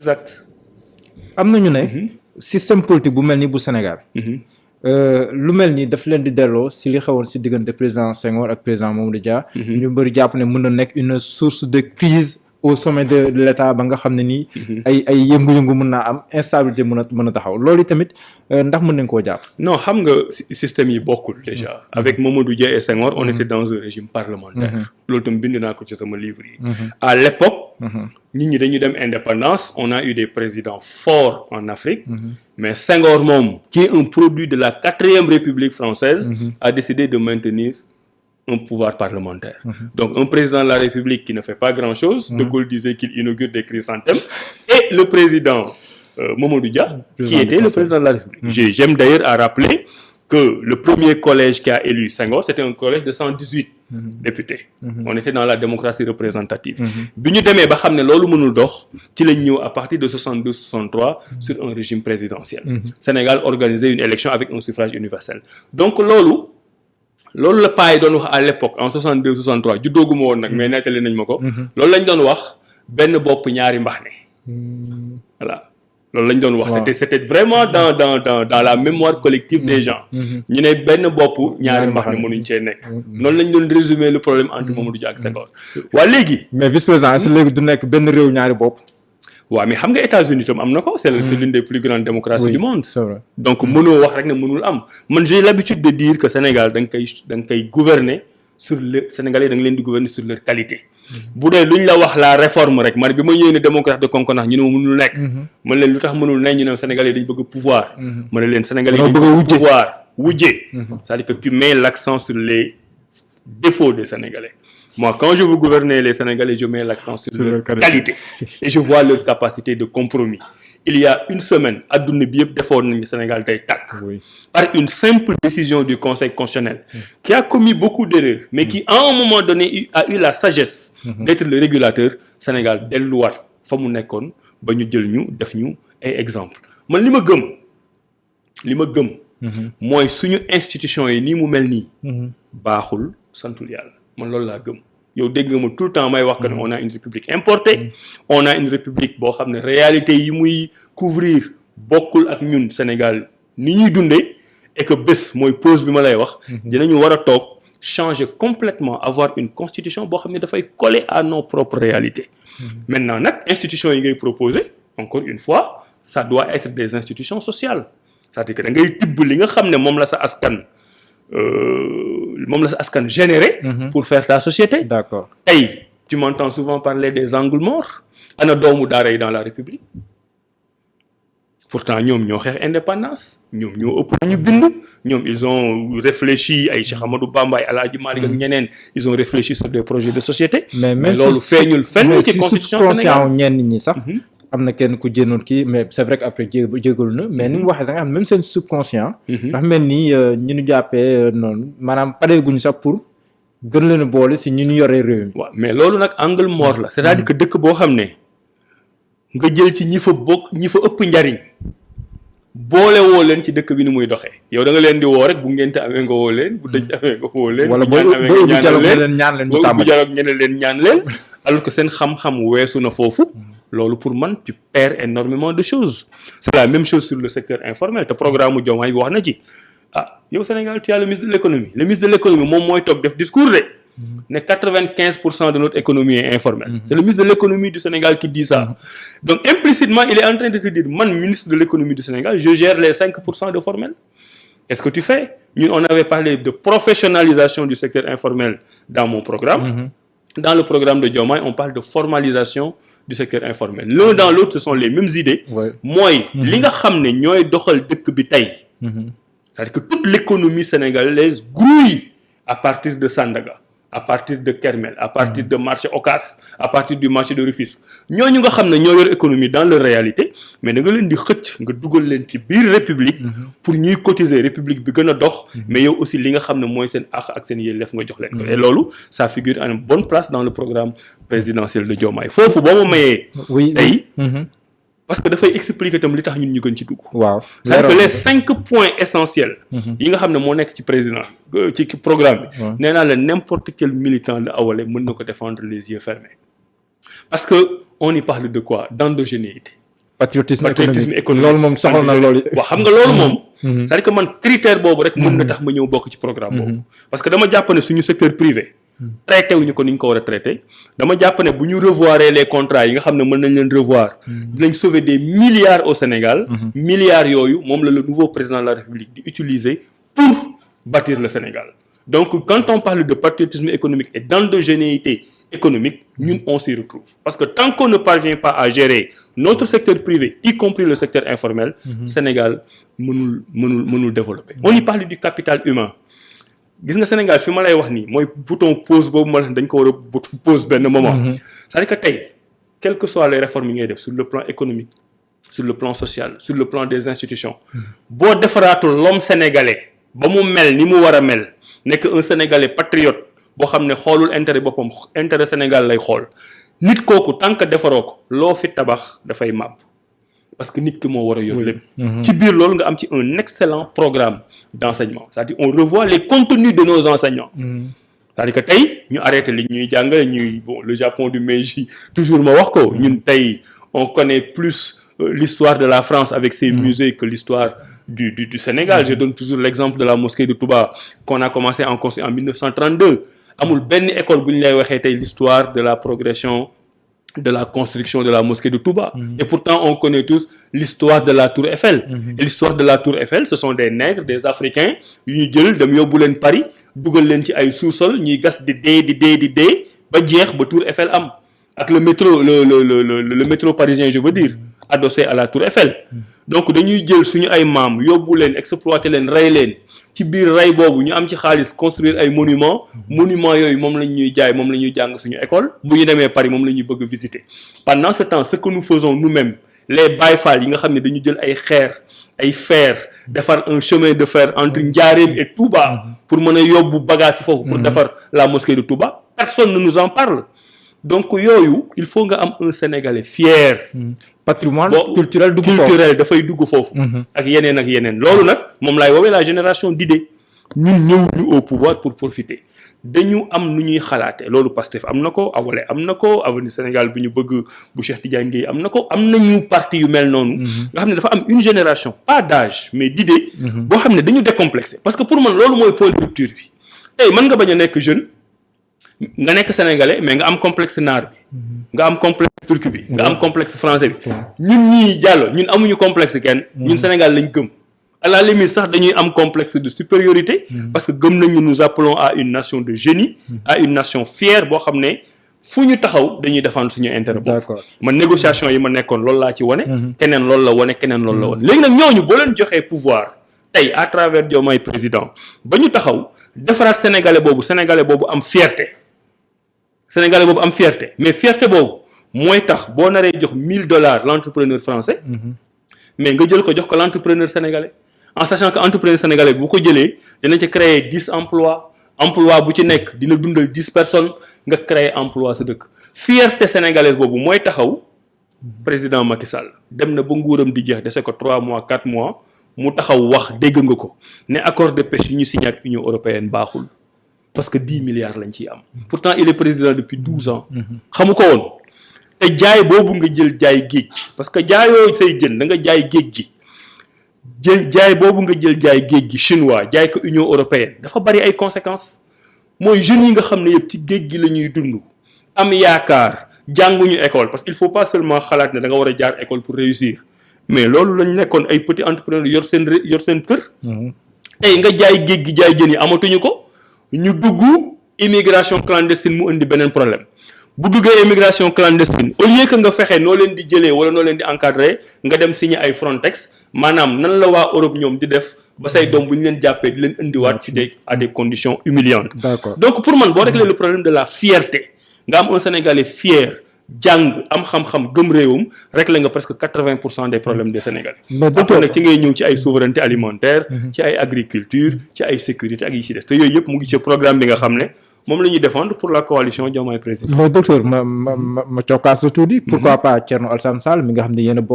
exact. am nañu ne. système politique bu mel ni bu Sénégal. lu mel ni daf leen di delloo si li xewoon si diggante président Senghor ak président Mamadou Dia. ñu bëri jàpp ne mën na nekk une source de crise au sommet de l'État ba nga xam ne nii. ay yëngu-yëngu mën naa am instabilité mën a taxaw loolu tamit ndax mën nañ koo jàpp. non xam nga système yi bokkul déjà. avec Mamadou Dia et Senghor on était dans un régime parlementaire. loolu tam bind naa ko ci sama livre yi. à l'époque nit ñi dañu dem indépendance on a eu des présidents forts en Afrique. mais Senghor moom qui est un produit de la 4e République française. a décidé de maintenir un pouvoir parlementaire. Donc un président de la République qui ne fait pas grand-chose. De Gaulle disait qu'il inaugure des chrysanthèmes. Et le président Mamadou Dia, qui était le président de la République. J'aime d'ailleurs à rappeler que le premier collège qui a élu Senghor, c'était un collège de 118 députés. On était dans la démocratie représentative. Bi ñu demee ba xam ne loolu mënul dox ci lañ ñëw à partir de 62-63 sur un régime présidentiel. Sénégal organisait une élection avec un suffrage universel. Donc loolu la paa yi doon wax à l'époque en 62-63 juddooguma woon nag mais nettali nañ ma ko. loolu lañ doon wax benn bopp ñaari mbaxane. voilà loolu lañ doon wax. c'était vraiment dans la mémoire collective des gens. ñu ne benn bopp ñaari mbaxane mënuñ cee nekk. noonu lañ doon résumer le problème entre Mamadou Dia ak Senghor. waa léegi. mais vice-président est-ce que léegi du nekk benn réew ñaari bopp. waaw mais xam nga États-Unis tam am na ko c'est l'une des plus grandes démocraties du monde. c'est vrai. donc mënoo wax rek ne mënul am man j'ai l'habitude de dire que Sénégal da nga koy gouverner sur le Sénégalais da nga leen di gouverner sur leur qualité. bu dee luñ la wax la réforme rek man bi ma ñëwee ne démocrate de concordance ñu ne ma mënul nekk. man leen lu tax mënul nekk ñu ne Sénégalais dañ bëgg pouvoir. ma ne leen Sénégalais dañ bëgg pouvoir wujje. c'est-à-dire que tu mets l'accent sur les défauts des Sénégalais. Moi, quand je veux gouverner les Sénégalais, je mets l'accent sur leur qualité. Et je vois leur capacité de compromis. Il y a une semaine, adduna bi yëpp defoon nañu Sénégal day tàkk. Par une simple décision du Conseil constitutionnel. Qui a commis beaucoup d'erreurs, mais qui, à un moment donné, a eu la sagesse d'être le régulateur. Sénégal delluwaat fa mu nekkoon ba ñu jël ñu def ñu ay exemple. Man li ma gëm. mooy suñu institution yi nii mu mel nii. baaxul santul yàlla. man loolu laa gëm yow dégg nga ma tout le temps may wax que ne on a une république importée on a une république boo xam ne réalité yi muy couvrir bokkul ak ñun Sénégal ni ñuy dundee et que bés mooy pause bi ma lay wax dinañu war a toog changer complètement avoir une constitution boo xam ne dafay coller à nos propres réalités maintenant nag institutions yi ngay proposer encore une fois ça doit être des institutions sociales c'est-à-dire que da ngay tibb li nga xam ne moom la sa askan généré pour faire ta société. D'accord. Tey tu m'entends souvent parler des angles morts ana doomu daara yi dans la République pourtant ñoom ñoo xeex indépendance ñoom ñoo ëpp ñu bind ñoom ils ont réfléchi ay Cheikh Amadou Bamba ay El Hadji Malick ak ñeneen ils ont réfléchi sur des projets de société. mais loolu feeñul fenn ci constitution Sénégal ñenn ñi sax. am na kenn ku jénnoon kii mais c'est vrai que après jégalu na mais ni mu waxee sax nga xam même seen subconscient ndax mel ni ñu ñu jàppee noonu maanaam pareeguñu sax pour gën leen a boole si ñu ñu yoree réew mi. waaw mais loolu nag angle mort la c'est-à-dire que dëkk boo xam ne nga jël ci ñi fa ëpp njariñ boole woo leen ci dëkk bi ni muy doxee yow da nga leen di woo rek bu ngente amee nga woo leen bu dëj amee nga woo leen. wala boo ñaan leen ñu tàmbali dialogue ñeneen leen ñaan leen alors que seen xam-xam weesu na foofu. loolu pour man tu perds énormément de choses c'est la même chose sur le secteur informel te programme mu Diomaye bi wax na ci yow Sénégal tu as le ministre de l'économie moom mooy toog def discours de ne 95% de notre économie est informelle c'est le ministre de l'économie du Sénégal qui dit ça donc implicitement il est en train de te dire man ministre de l'économie du Sénégal je gère les 5% de formel qu'est-ce que tu fais ñun on avait parlé de professionnalisation du secteur informel dans mon programme dans le programme de Diomaye on parle de formalisation du secteur informel l'un dans l'autre ce sont les mêmes idées mooy li nga xam ne ñooy doxal dëkk bi tey c'est-à-dire que toute l'économie sénégalaise grouille à partir de Sandaga à partir de Kermel à partir de marché Ocass à partir du marché de Rufisque ñooñu nga xam ne ñoo yor économie dans leur réalité mais da nga leen di xëcc nga dugal leen ci biir république pour ñuy cotiser république bi gën a dox mais yow aussi li nga xam ne mooy seen àq ak seen yelleef nga jox leen ko et loolu ça figure à une bonne place dans le programme présidentiel de Diomaye foofu boo ma mayee tey parce que dafay expliquer tam li tax ñun ñu gën ci dugg. waaw c'est que les 5 points essentiels. yi nga xam ne moo nekk ci président ci programme bi. nee naa la n'importe quel militant de Awalé mën na ko défendre les yeux fermés. parce que on y parle de quoi d'endogénéité patriotisme économique économique loolu moom soxal na loolu. waaw xam nga loolu moom. c'est-à-dire que man critère boobu rek mën na tax ma ñëw bokk ci programme boobu. parce que dama jàpp ne suñu secteur privé. traité wuñu ko ni ñu ko war a traité. dama jàpp ne bu ñu revoir les contrats yi nga xam ne mën nañ leen revoir. dinañ sauver des milliards au Sénégal. milliards yooyu moom la le nouveau président de la République di utiliser pour bâtir le Sénégal. Donc quand on parle de patriotisme économique et d'endogénéité économique, ñun on s'y retrouve. Parce que tant qu'on ne parvient pas à gérer notre secteur privé, y compris le secteur informel, Sénégal mënul développer. On y parle du capital humain. Gis nga Sénégal fi ma lay wax nii mooy bouton pause boobu ma dañ ko war a bouton pause benn moment. C'est-à-dire que tey quelles que soient les réformes yi ngay def sur le plan économique, sur le plan social, sur le plan des institutions, boo defaraatul l'homme sénégalais ba mu mel ni mu war a mel nekk un sénégalais patriote boo xam ne xoolul intérêt boppam intérêt Sénégal lay xool nit kooku tant que defaroo ko loo fi tabax dafay màbb parce que nit ki moo war a yor lépp. ci biir loolu nga am ci un excellent programme d'enseignement c'est-à-dire on revoit les contenus de nos enseignants. c'est-à-dire que tey ñu arrêté li ñuy jàngale ñuy bon le Japon du Meiji toujours ma wax ko ñun tey on connaît plus l'histoire de la France avec ses musées que l'histoire du Sénégal. Je donne toujours l'exemple de la mosquée de Touba qu'on a commencé en construire en 1932 amul benn école bu ñu lay waxee tey l'histoire de la progression de la construction de la mosquée de Touba. Et pourtant on connaît tous l'histoire de la tour Eiffel. Et l'histoire de la tour Eiffel ce sont des nègres des Africains yu ñu jël dem yóbbu leen Paris dugal leen ci ay sous-sol ñuy gas di dee ba jeex ba tour Eiffel am ak le métro parisien je veux dire adossé à la tour Eiffel. Donc dañuy jël suñu ay maam yóbbu leen exploiter leen rey leen ci biir rey boobu ñu am ci xaalis construire ay monuments yooyu moom la ñuy jaay moom la ñuy jàng suñu école bu ñu demee Paris moom la ñuy bëgg visiter. Pendant ce temps ce que nous faisons nous-mêmes les Baye Fall yi nga xam ne dañu jël ay xeer ay fer defar un chemin de fer entre Ndiarème et Touba pour mën a yóbbu bagage yi foofu pour defar la mosquée de Touba personne ne nous en parle. Donc yooyu il faut nga am un Sénégalais fier. patrimoine culturel dugg foofu culturel dafay dugg foofu. ak yeneen loolu nag moom laay woowee la génération d'idées ñun ñëwuñu au pouvoir pour profiter dañu am nu ñuy xalaate loolu Pastef am na ko Awalé am na ko Avenir Sénégal bi ñu bëgg bu Cheikh Tidiane Gueye am na ko am nañu parti yu mel noonu. nga xam ne dafa am une génération pas d'âge mais d'idées. boo xam ne dañu décomplexé parce que pour man loolu mooy point de rupture bi tey mën nga bañ a nekk jeune. nga nekk sénégalais mais nga am complexe naar bi nga am complexe turc bi nga am complexe français bi ñun ñii jàllo ñun amuñu complexe kenn ñun Sénégal lañ gëm à la limite sax dañuy am complexe de supériorité parce que gëm nañu nous appelons à une nation de génie à une nation fière boo xam ne fu ñu taxaw dañuy défendre suñu intérêt boobu man négociation yi ma nekkoon loolu laa ci wane keneen loolu la wane keneen loolu la wane léegi nag ñooñu boo leen joxee pouvoir tey à travers Diomaye président ba ñu taxaw defaraat sénégalais boobu am fierté Sénégalais boobu am fierté mais fierté boobu mooy tax boo naree jox $1000 l'entrepreneur français mais nga jël ko jox ko l'entrepreneur sénégalais en sachant que entrepreneur sénégalais bu ko jëlee dina ci créer 10 emplois bu ci nekk dina dundal 10 personnes nga créer emploi sa dëkk fierté sénégalaise boobu mooy taxaw président Macky Sall dem na ba nguuram di jeex dese ko 3 mois 4 mois mu taxaw wax dégg nga ko ne accord de pêche yu ñu signé ak Union européenne baaxul parce que 10 milliards lañ ciy am pourtant il est président depuis 12 ans xamu ko woon te jaay boobu nga jël jaay géej gi parce que jaayoo say jën da nga jaay géej gi jaay boobu nga jël jaay géej gi chinois jaay ko Union européenne dafa bari ay conséquences mooy jeunes yi nga xam ne yëpp ci géej gi la ñuy dund am yaakaar jànguñu école parce qu'il faut pas seulement xalaat ne da nga war a jaar école pour réussir mais loolu lañ nekkoon ay petits entrepreneurs yor seen kër tey nga jaay géej gi jaay jën yi amatuñu ko ñu dugg immigration clandestine mu indi beneen problème bu duggee immigration clandestine au lieu que nga fexe noo leen di jëlee wala noo leen di encadrer nga dem signer ay Frontex maanaam nan la waa Europe ñoom di def ba say doom bu ñu leen jàppee di leen indiwaat ci à des conditions humiliantes. D'accord. Donc pour man boo régler le problème de la fierté nga am un Sénégalais fier jàng am xam-xam gëm réewum régler nga presque 80% des problèmes des Sénégalais. après nag ci ngay ñëw ci ay souveraineté alimentaire. ci ay agriculture ci ay sécurité ak yi ci des te yooyu yëpp mu ngi ci programme bi nga xam ne moom la ñuy défendre pour la coalition Diomaye Président. mais docteur ma cokkaas la tuuti. pourquoi pas Thierno Alassane Sall mi nga xam ne yéen a